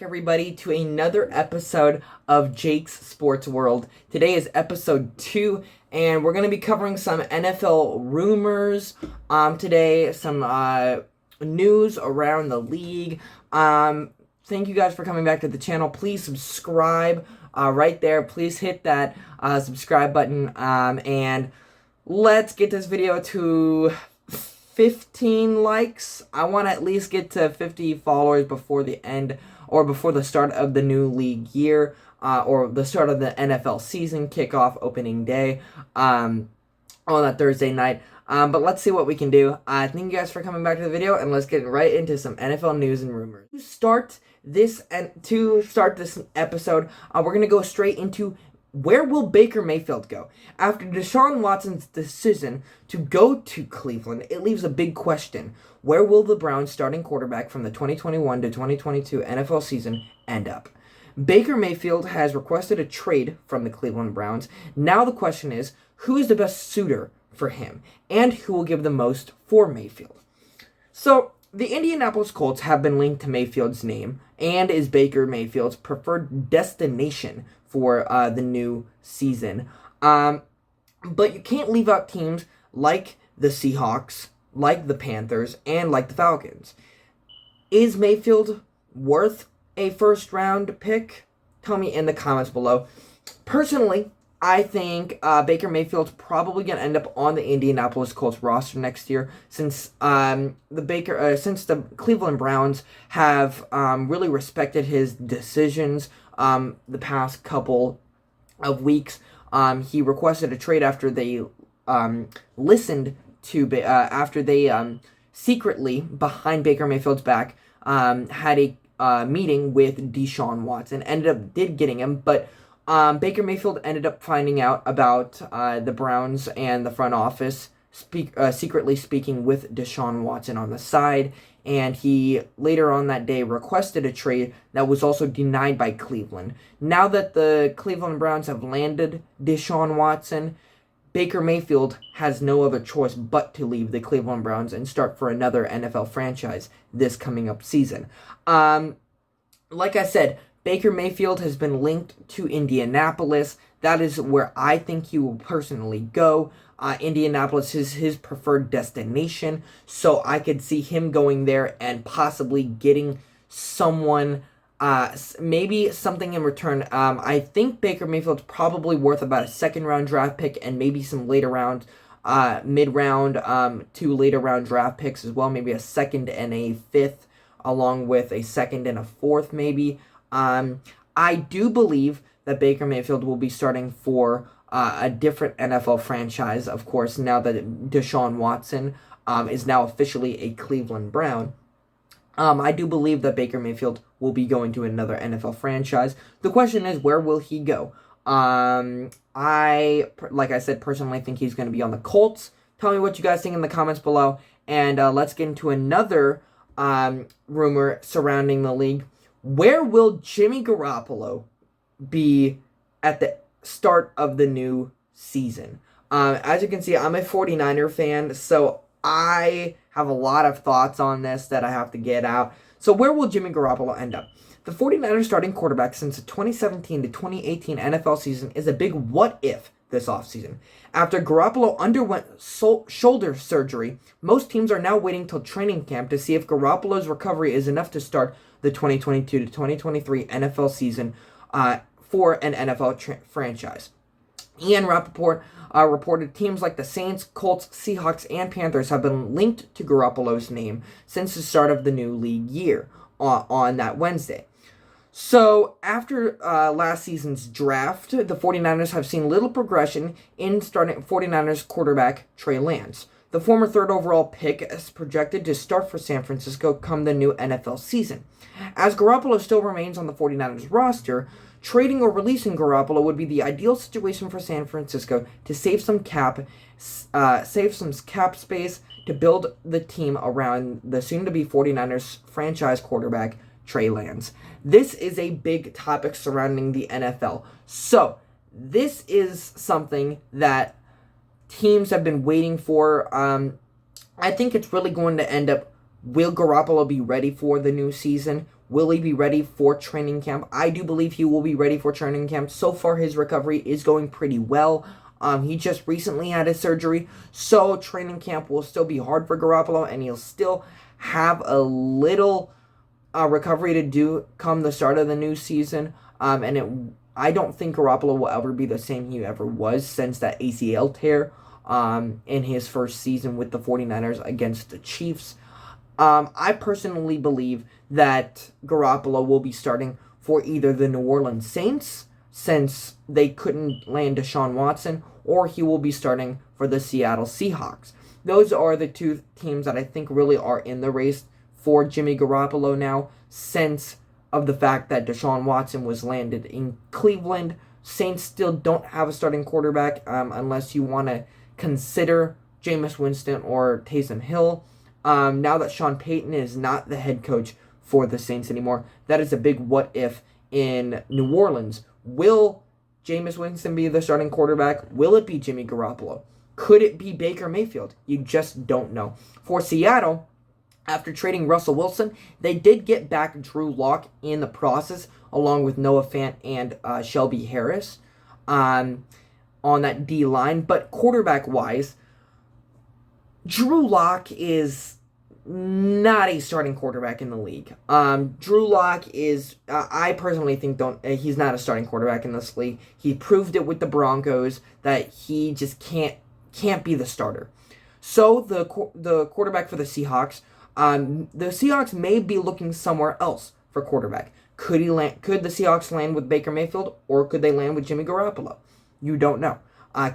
everybody, to another episode of Jake's Sports World. Today is episode 2, and we're going to be covering some NFL rumors today, some news around the league. Thank you guys for coming back to the channel. Please subscribe right there. Please hit that subscribe button, and let's get this video to 15 likes. I want to at least get to 50 followers before the end or before the start of the new league year, or the start of the NFL season kickoff opening day on that Thursday night. But let's see what we can do. Thank you guys for coming back to the video, and let's get right into some NFL news and rumors. To start this episode, we're going to go straight into where will Baker Mayfield go? After Deshaun Watson's decision to go to Cleveland, it leaves a big question. Where will the Browns starting quarterback from the 2021 to 2022 NFL season end up? Baker Mayfield has requested a trade from the Cleveland Browns. Now the question is, who is the best suitor for him, and who will give the most for Mayfield? So, the Indianapolis Colts have been linked to Mayfield's name and is Baker Mayfield's preferred destination for the new season. But you can't leave out teams like the Seahawks, like the Panthers, and like the Falcons. Is Mayfield worth a first-round pick? Tell me in the comments below. Personally, I think Baker Mayfield's probably going to end up on the Indianapolis Colts roster next year, since the Cleveland Browns have really respected his decisions the past couple of weeks. He requested a trade after they listened to after they secretly behind Baker Mayfield's back had a meeting with Deshaun Watson. Did getting him, but Baker Mayfield ended up finding out about the Browns and the front office secretly speaking with Deshaun Watson on the side, and he later on that day requested a trade that was also denied by Cleveland. Now that the Cleveland Browns have landed Deshaun Watson, Baker Mayfield has no other choice but to leave the Cleveland Browns and start for another NFL franchise this coming up season. Like I said, Baker Mayfield has been linked to Indianapolis. That is where I think he will personally go. Indianapolis is his preferred destination, so I could see him going there and possibly getting someone, maybe something in return. I think Baker Mayfield's probably worth about a second-round draft pick and maybe some later round, mid-round to later round draft picks as well. Maybe a second and a fifth, along with a second and a fourth maybe. I do believe that Baker Mayfield will be starting for a different NFL franchise, of course, now that Deshaun Watson is now officially a Cleveland Brown. I do believe that Baker Mayfield will be going to another NFL franchise. The question is, where will he go? Like I said, personally think he's going to be on the Colts. Tell me what you guys think in the comments below, and let's get into another rumor surrounding the league. Where will Jimmy Garoppolo be at the start of the new season? As you can see, I'm a 49er fan, so I have a lot of thoughts on this that I have to get out. So where will Jimmy Garoppolo end up? The 49ers starting quarterback since the 2017 to 2018 NFL season is a big what-if this offseason. After Garoppolo underwent shoulder surgery, most teams are now waiting till training camp to see if Garoppolo's recovery is enough to start the 2022 to 2023 NFL season for an NFL franchise. Ian Rappaport reported teams like the Saints, Colts, Seahawks, and Panthers have been linked to Garoppolo's name since the start of the new league year on that Wednesday. So, after last season's draft, the 49ers have seen little progression in starting 49ers quarterback Trey Lance. The former third overall pick is projected to start for San Francisco come the new NFL season. As Garoppolo still remains on the 49ers roster, trading or releasing Garoppolo would be the ideal situation for San Francisco to save some cap space to build the team around the soon-to-be 49ers franchise quarterback Trey Lance. This is a big topic surrounding the NFL. So, this is something that teams have been waiting for. I think it's really going to end up Will Garoppolo be ready for the new season? Will he be ready for training camp? I do believe he will be ready for training camp. So far, his recovery is going pretty well. He just recently had his surgery, so training camp will still be hard for Garoppolo, and he'll still have a little recovery to do come the start of the new season. I don't think Garoppolo will ever be the same he ever was since that ACL tear in his first season with the 49ers against the Chiefs. I personally believe that Garoppolo will be starting for either the New Orleans Saints, since they couldn't land Deshaun Watson, or he will be starting for the Seattle Seahawks. Those are the two teams that I think really are in the race for Jimmy Garoppolo now, since of the fact that Deshaun Watson was landed in Cleveland. Saints still don't have a starting quarterback unless you want to consider Jameis Winston or Taysom Hill. Now that Sean Payton is not the head coach for the Saints anymore, that is a big what if in New Orleans. Will Jameis Winston be the starting quarterback? Will it be Jimmy Garoppolo? Could it be Baker Mayfield? You just don't know. For Seattle, after trading Russell Wilson, they did get back Drew Lock in the process, along with Noah Fant and Shelby Harris on that D-line. But quarterback-wise, Drew Lock is not a starting quarterback in the league. Drew Lock is, I personally think, he's not a starting quarterback in this league. He proved it with the Broncos that he just can't be the starter. So the quarterback for the Seahawks, the Seahawks may be looking somewhere else for quarterback. Could the Seahawks land with Baker Mayfield, or could they land with Jimmy Garoppolo? You don't know.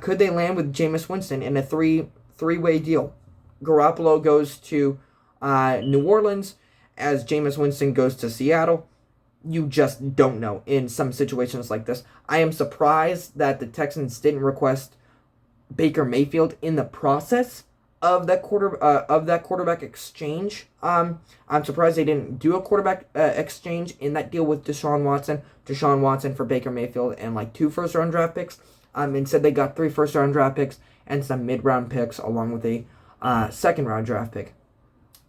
Could they land with Jameis Winston in a three-way deal? Garoppolo goes to New Orleans as Jameis Winston goes to Seattle. You just don't know in some situations like this. I am surprised that the Texans didn't request Baker Mayfield in the process of that quarterback exchange. I'm surprised they didn't do a quarterback exchange in that deal with Deshaun Watson for Baker Mayfield and like 2 first-round draft picks. Instead, they got 3 first-round draft picks and some mid-round picks along with a second-round draft pick.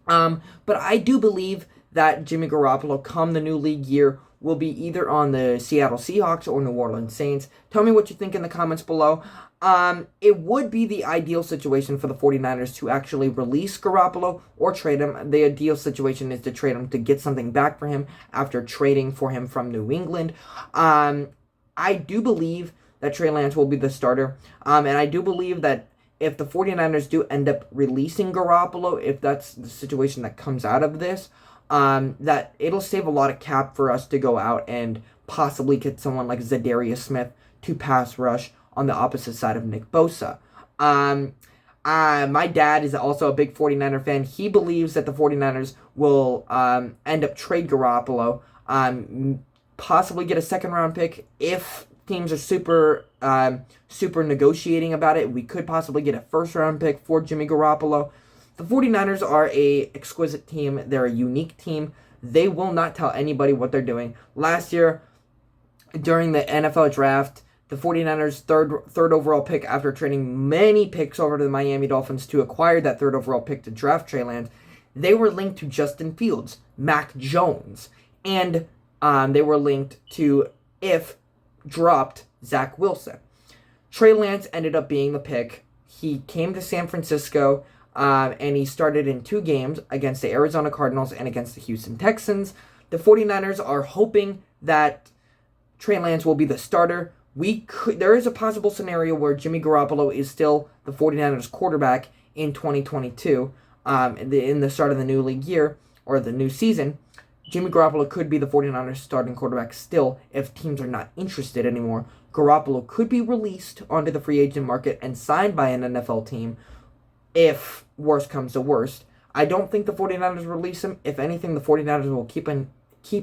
But I do believe that Jimmy Garoppolo, come the new league year, will be either on the Seattle Seahawks or New Orleans Saints. Tell me what you think in the comments below. It would be the ideal situation for the 49ers to actually release Garoppolo or trade him. The ideal situation is to trade him to get something back for him after trading for him from New England. I do believe that Trey Lance will be the starter. And I do believe that if the 49ers do end up releasing Garoppolo, if that's the situation that comes out of this, that it'll save a lot of cap for us to go out and possibly get someone like Zadarius Smith to pass rush on the opposite side of Nick Bosa. My dad is also a big 49er fan. He believes that the 49ers will end up trade Garoppolo, possibly get a second-round pick. If teams are super negotiating about it, we could possibly get a first-round pick for Jimmy Garoppolo. The 49ers are a exquisite team. They're a unique team. They will not tell anybody what they're doing. Last year, during the NFL draft, the 49ers' third overall pick, after trading many picks over to the Miami Dolphins to acquire that third overall pick to draft Trey Lance, they were linked to Justin Fields, Mac Jones, and they were linked to, if dropped, Zach Wilson. Trey Lance ended up being the pick. He came to San Francisco, and he started in 2 games against the Arizona Cardinals and against the Houston Texans. The 49ers are hoping that Trey Lance will be the starter. There is a possible scenario where Jimmy Garoppolo is still the 49ers quarterback in 2022, in the start of the new league year, or the new season. Jimmy Garoppolo could be the 49ers starting quarterback still if teams are not interested anymore. Garoppolo could be released onto the free agent market and signed by an NFL team if worst comes to worst. I don't think the 49ers release him. If anything, the 49ers will keep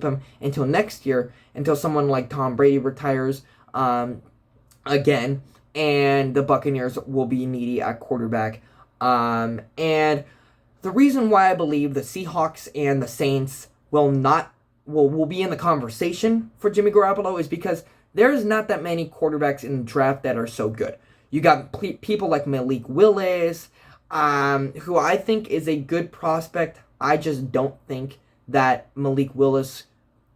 him until next year, until someone like Tom Brady retires again, and the Buccaneers will be needy at quarterback. And the reason why I believe the Seahawks and the Saints will be in the conversation for Jimmy Garoppolo is because there's not that many quarterbacks in the draft that are so good. You got people like Malik Willis, who I think is a good prospect. I just don't think that Malik Willis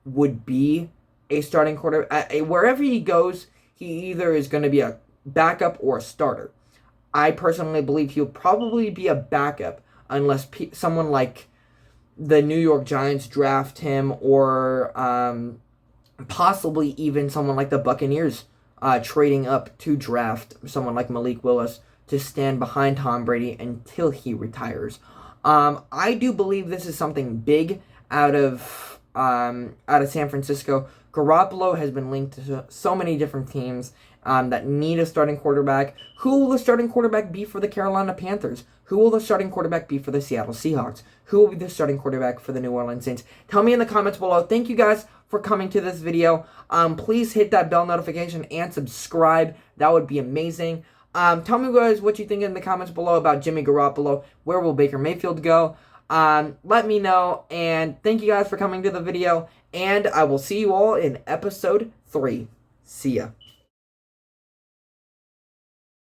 would be a starting quarterback. Wherever he goes, he either is going to be a backup or a starter. I personally believe he'll probably be a backup unless someone like the New York Giants draft him, or possibly even someone like the Buccaneers trading up to draft someone like Malik Willis to stand behind Tom Brady until he retires. I do believe this is something big out of San Francisco. Garoppolo has been linked to so many different teams that need a starting quarterback. Who will the starting quarterback be for the Carolina Panthers? Who will the starting quarterback be for the Seattle Seahawks? Who will be the starting quarterback for the New Orleans Saints? Tell me in the comments below. Thank you guys for coming to this video. Please hit that bell notification and subscribe. That would be amazing. Tell me guys what you think in the comments below about Jimmy Garoppolo. Where will Baker Mayfield go? Let me know. And thank you guys for coming to the video. And I will see you all in episode 3. See ya.